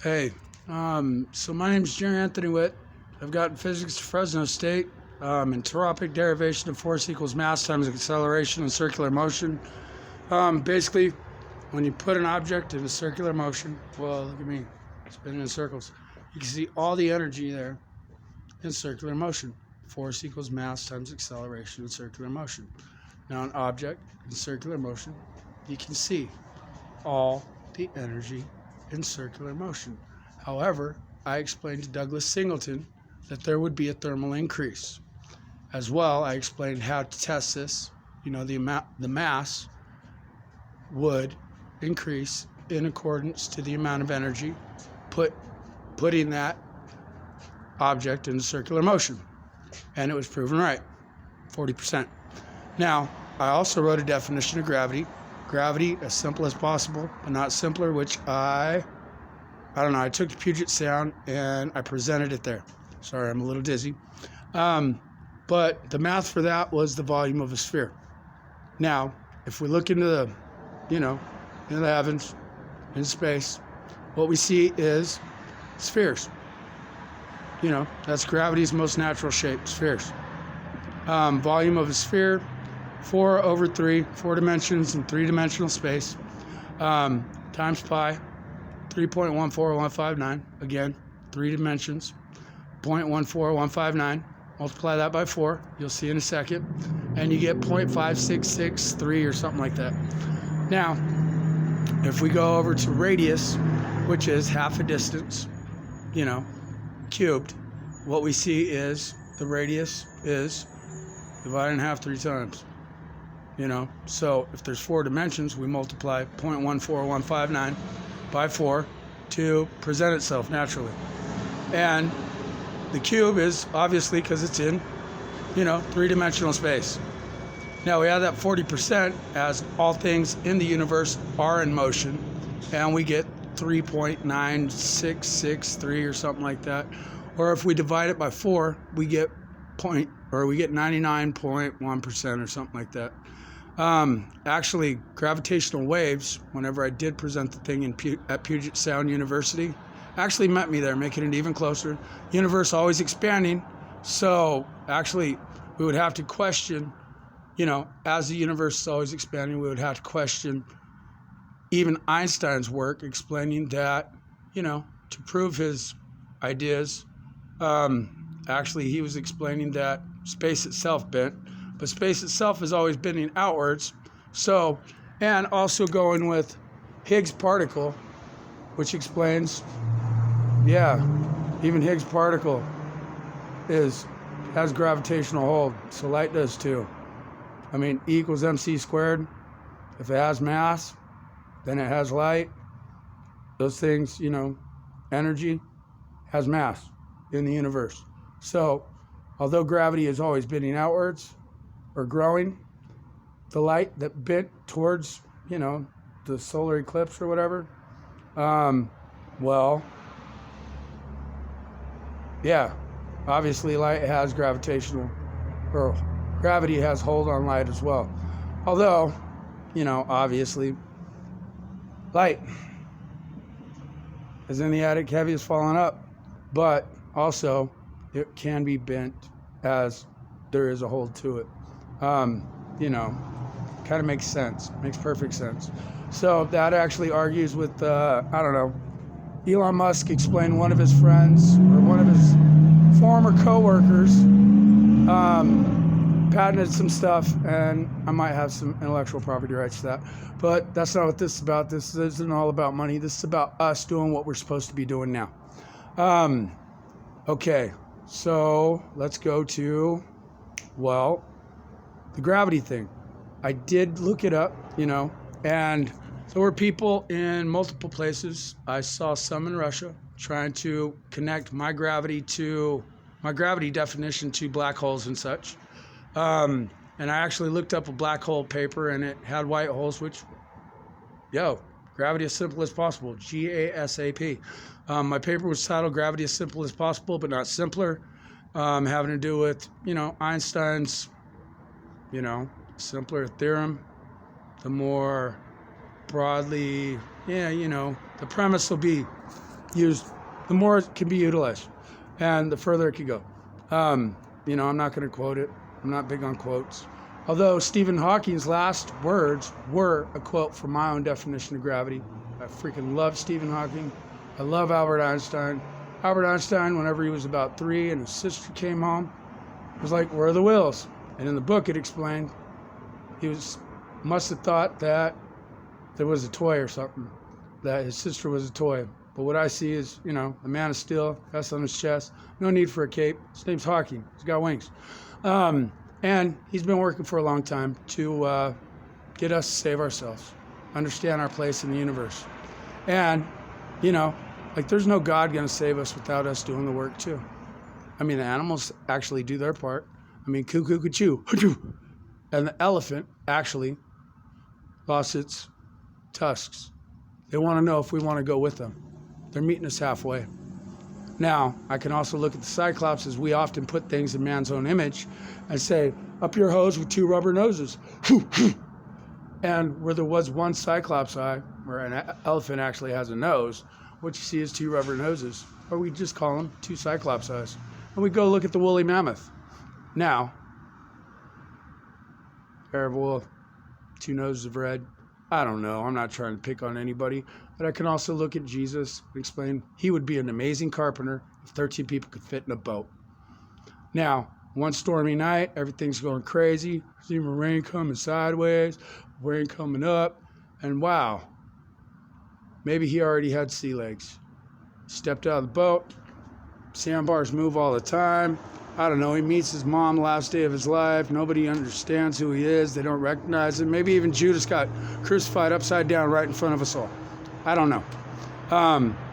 Hey, so my name is Jerry Anthony Witt. I've got physics at Fresno State, entropic derivation of force equals mass times acceleration in circular motion. Basically, when you put an object in a circular motion, well, look at me, spinning in circles, you can see all the energy there in circular motion. Force equals mass times acceleration in circular motion. Now, an object in circular motion, you can see all the energy in circular motion. However, I explained to Douglas Singleton that there would be a thermal increase. As well, I explained how to test this. The mass would increase in accordance to the amount of energy putting that object into circular motion. And it was proven right, 40%. Now, I also wrote a definition of gravity. Gravity as simple as possible, but not simpler, which I don't know, I took the Puget Sound and I presented it there. Sorry, I'm a little dizzy. But the math for that was the volume of a sphere. Now, if we look into into the heavens, in space, what we see is spheres. That's gravity's most natural shape, spheres. Volume of a sphere, 4/3, 4 dimensions in 3-dimensional space, times pi, 3.14159, again, 3 dimensions, 0.14159, multiply that by 4, you'll see in a second, and you get 0.5663 or something like that. Now, if we go over to radius, which is half a distance, cubed, what we see is the radius is divided in half 3 times. So if there's 4 dimensions, we multiply 0.14159 by 4 to present itself naturally. And the cube is obviously because it's in, 3-dimensional space. Now we have that 40% as all things in the universe are in motion, and we get 3.9663 or something like that. Or if we divide it by 4, we get 99.1% or something like that. Actually, gravitational waves, whenever I did present the thing at Puget Sound University, actually met me there, making it even closer. Universe always expanding, so actually we would have to question, as the universe is always expanding, we would have to question even Einstein's work explaining that, to prove his ideas. Actually, he was explaining that space itself bent, but space itself is always bending outwards. So, and also going with Higgs particle, which explains, even Higgs particle has gravitational hold, so light does too. E equals mc squared. If it has mass, then it has light. Those things, energy has mass in the universe. So, although gravity is always bending outwards or growing, the light that bent towards, the solar eclipse or whatever, obviously light has gravity has hold on light as well. Although, obviously, light is in the attic, heavy is falling up, but also it can be bent as there is a hold to it. Kind of makes sense, makes perfect sense. So that actually argues with, Elon Musk explained one of his friends or one of his former co-workers patented some stuff, and I might have some intellectual property rights to that. But that's not what this is about. This isn't all about money. This is about us doing what we're supposed to be doing now. Okay, so let's go to, the gravity thing. I did look it up, and there were people in multiple places. I saw some in Russia trying to connect my gravity definition to black holes and such. And I actually looked up a black hole paper, and it had white holes, which, gravity as simple as possible, GASAP. My paper was titled Gravity as Simple as Possible, but Not Simpler, having to do with, Einstein's, simpler theorem, the more broadly, the premise will be used, the more it can be utilized, and the further it can go. I'm not going to quote it. I'm not big on quotes. Although Stephen Hawking's last words were a quote from my own definition of gravity. I freaking love Stephen Hawking. I love Albert Einstein. Albert Einstein, whenever he was about 3 and his sister came home, was like, "Where are the wheels?" And in the book it explained must have thought that there was a toy or something, that his sister was a toy. But what I see is, the man of steel, S on his chest, no need for a cape. His name's Hawking. He's got wings. And he's been working for a long time to get us to save ourselves, understand our place in the universe. And, there's no God going to save us without us doing the work too. The animals actually do their part. Coo-coo-coo-choo. And the elephant actually lost its tusks. They want to know if we want to go with them. They're meeting us halfway. Now, I can also look at the Cyclops, as we often put things in man's own image, and say, up your hose with 2 rubber noses. And where there was one Cyclops eye, where an elephant actually has a nose, what you see is 2 rubber noses, or we just call them 2 Cyclops eyes. And we go look at the woolly mammoth. Now, hair of wool, 2 noses of red. I don't know. I'm not trying to pick on anybody. But I can also look at Jesus and explain he would be an amazing carpenter if 13 people could fit in a boat. Now, one stormy night, everything's going crazy. See rain coming sideways, rain coming up, and wow, maybe he already had sea legs. Stepped out of the boat. Sandbars move all the time. I don't know, he meets his mom last day of his life. Nobody understands who he is. They don't recognize him. Maybe even Judas got crucified upside down right in front of us all. I don't know.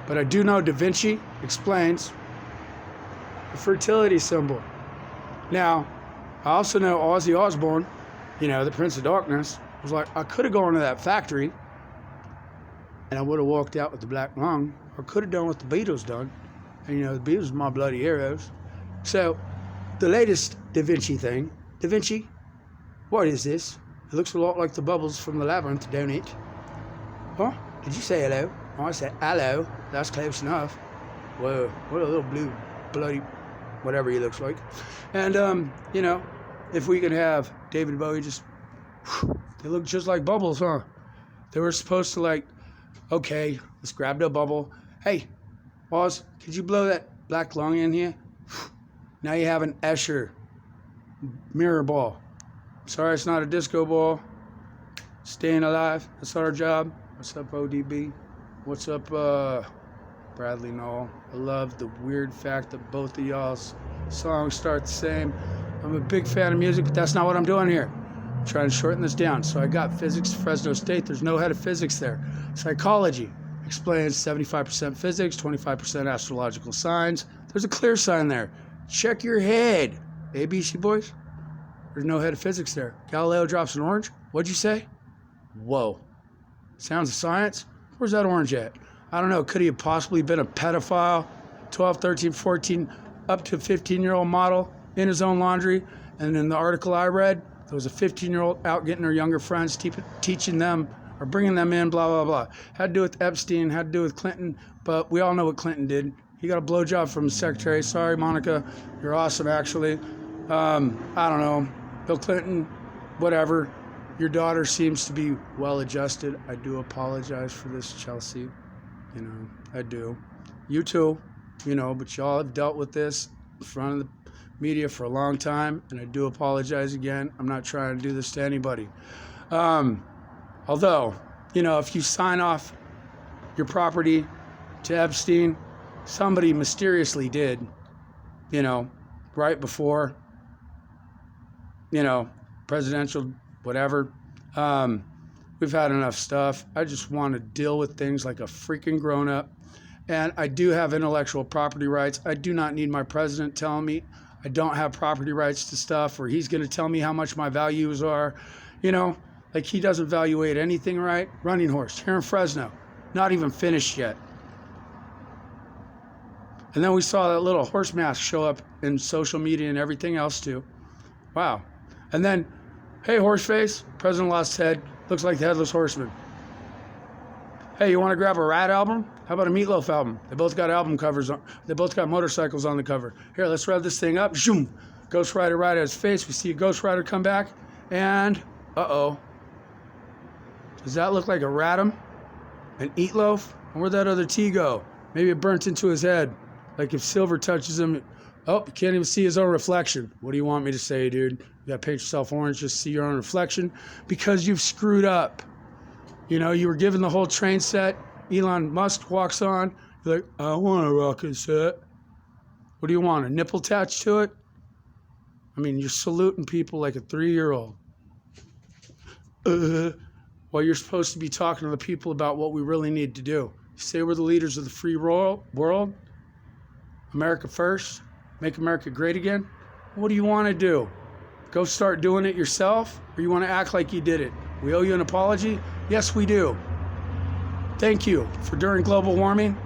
But I do know Da Vinci explains the fertility symbol. Now, I also know Ozzy Osbourne, the Prince of Darkness, was like, I could have gone to that factory and I would have walked out with the black lung, or could have done what the Beatles done. And the Beatles are my bloody heroes. So, the latest Da Vinci thing. Da Vinci, what is this? It looks a lot like the bubbles from the labyrinth, don't it? Huh? Did you say hello? Oh, I said hello. That's close enough. Whoa, what a little blue, bloody, whatever he looks like. And, if we could have David Bowie they look just like bubbles, huh? They were supposed to okay, let's grab the bubble. Hey, Oz, could you blow that black lung in here? Now you have an Escher mirror ball. Sorry, it's not a disco ball. Staying alive, that's our job. What's up, ODB? What's up, Bradley Knoll? I love the weird fact that both of y'all's songs start the same. I'm a big fan of music, but that's not what I'm doing here. I'm trying to shorten this down. So I got physics, Fresno State. There's no head of physics there. Psychology explains 75% physics, 25% astrological signs. There's a clear sign there. Check your head. ABC boys? There's no head of physics there. Galileo drops an orange. What'd you say? Whoa. Sounds of science? Where's that orange at? I don't know. Could he have possibly been a pedophile? 12, 13, 14, up to 15-year-old model in his own laundry? And in the article I read, there was a 15-year-old out getting her younger friends, teaching them or bringing them in, blah, blah, blah. Had to do with Epstein, had to do with Clinton, but we all know what Clinton did. He got a blowjob from his secretary. Sorry, Monica, you're awesome, actually. I don't know. Bill Clinton, whatever. Your daughter seems to be well-adjusted. I do apologize for this, Chelsea. I do. You too, but y'all have dealt with this in front of the media for a long time, and I do apologize again. I'm not trying to do this to anybody. Although, if you sign off your property to Epstein, somebody mysteriously did, right before, presidential whatever. We've had enough stuff. I just want to deal with things like a freaking grown-up. And I do have intellectual property rights. I do not need my president telling me I don't have property rights to stuff, or he's going to tell me how much my values are. He doesn't evaluate anything right. Running Horse here in Fresno, not even finished yet. And then we saw that little horse mask show up in social media and everything else too. Wow. And then, hey, Horseface, president lost his head, looks like the Headless Horseman. Hey, you want to grab a Rat album? How about a Meatloaf album? They both got album covers on. They both got motorcycles on the cover. Here, let's rev this thing up. Zoom. Ghost Rider right at his face. We see a Ghost Rider come back. And, uh-oh. Does that look like a Ratum? An Eatloaf? And where'd that other T go? Maybe it burnt into his head. Like if silver touches him. Oh, you can't even see his own reflection. What do you want me to say, dude? You gotta paint yourself orange just to see your own reflection? Because you've screwed up. You know, you were given the whole train set. Elon Musk walks on. You're like, I want a rocket set. What do you want, a nipple attached to it? I mean, you're saluting people like a 3-year-old. While you're supposed to be talking to the people about what we really need to do. You say we're the leaders of the free world, America first, make America great again. What do you want to do? Go start doing it yourself, or you want to act like you did it? We owe you an apology? Yes, we do. Thank you for during global warming.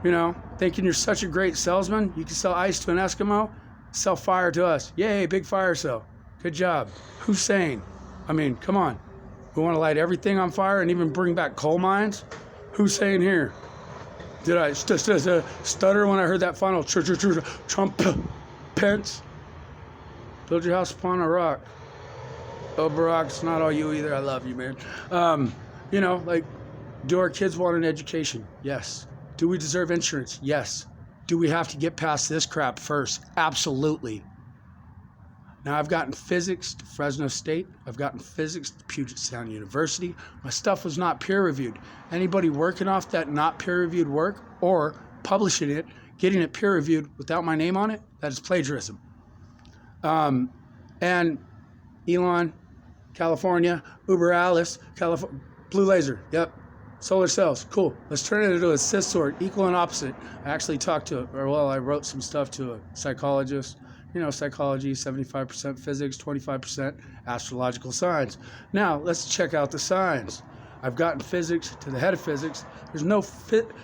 You know, thinking you're such a great salesman. You can sell ice to an Eskimo, sell fire to us. Yay, big fire sale. Good job. Hussein. I mean, come on. We want to light everything on fire and even bring back coal mines? Who's saying here? Did I stutter when I heard that final Trump Pence? Build your house upon a rock. Oh, Barack, it's not all you either. I love you, man. You know, like, do our kids want an education? Yes. Do we deserve insurance? Yes. Do we have to get past this crap first? Absolutely. Now, I've gotten physics to Fresno State. I've gotten physics to Puget Sound University. My stuff was not peer-reviewed. Anybody working off that not peer-reviewed work or publishing it, getting it peer-reviewed without my name on it, that is plagiarism. And Elon, California, Uber Alice, California, Blue Laser, yep. Solar cells, cool. Let's turn it into a scissor, equal and opposite. I actually I wrote some stuff to a psychologist. You know, psychology, 75% physics, 25% astrological science. Now, let's check out the signs. I've gotten physics to the head of physics. There's no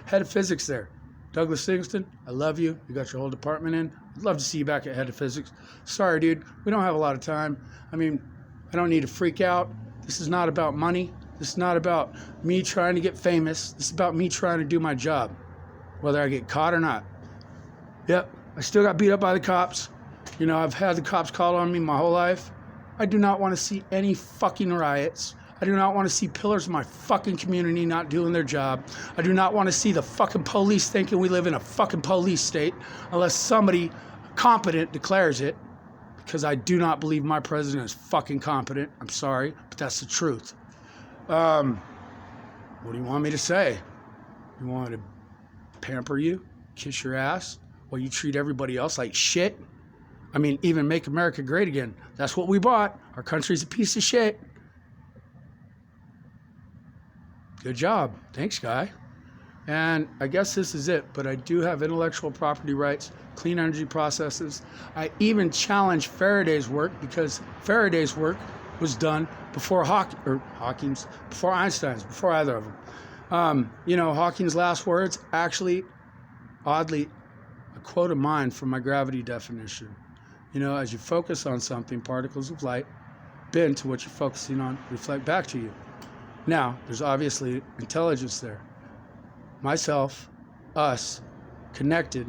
head of physics there. Douglas Singston, I love you. You got your whole department in. I'd love to see you back at head of physics. Sorry, dude, we don't have a lot of time. I mean, I don't need to freak out. This is not about money. This is not about me trying to get famous. This is about me trying to do my job, whether I get caught or not. Yep, I still got beat up by the cops. You know, I've had the cops call on me my whole life. I do not want to see any fucking riots. I do not want to see pillars of my fucking community not doing their job. I do not want to see the fucking police thinking we live in a fucking police state unless somebody competent declares it, because I do not believe my president is fucking competent. I'm sorry, but that's the truth. What do you want me to say? You want me to pamper you, kiss your ass, while you treat everybody else like shit? I mean, even make America great again. That's what we bought. Our country's a piece of shit. Good job. Thanks, guy. And I guess this is it, but I do have intellectual property rights, clean energy processes. I even challenge Faraday's work because Faraday's work was done before Hawking's, before Einstein's, before either of them. You know, Hawking's last words, actually, oddly, a quote of mine from my gravity definition. You know, as you focus on something, particles of light bend to what you're focusing on, reflect back to you. Now, there's obviously intelligence there. Myself, us, connected,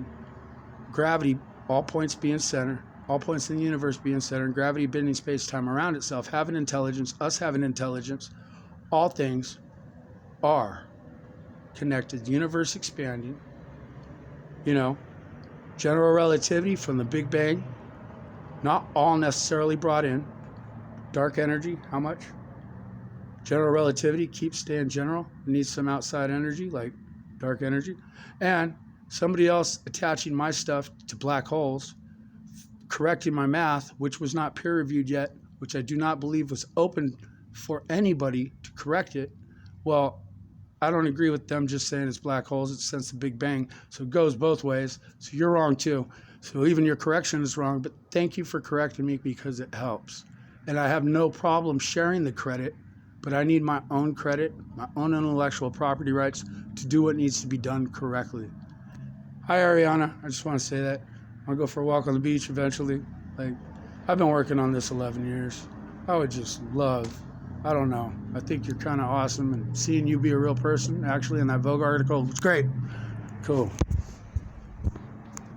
gravity, all points being center, all points in the universe being center, and gravity bending space-time around itself, having intelligence, us having intelligence, all things are connected. The universe expanding, you know, general relativity from the Big Bang, not all necessarily brought in. Dark energy, how much? General relativity keeps staying general. It needs some outside energy, like dark energy. And somebody else attaching my stuff to black holes, correcting my math, which was not peer-reviewed yet, which I do not believe was open for anybody to correct it. Well, I don't agree with them just saying it's black holes. It's since the Big Bang. So it goes both ways. So you're wrong too. So even your correction is wrong. But thank you for correcting me because it helps. And I have no problem sharing the credit, but I need my own credit, my own intellectual property rights to do what needs to be done correctly. Hi, Ariana. I just want to say that. I want to go for a walk on the beach eventually. Like, I've been working on this 11 years. I would just love I don't know. I think you're kind of awesome, and seeing you be a real person actually in that Vogue article was great. Cool.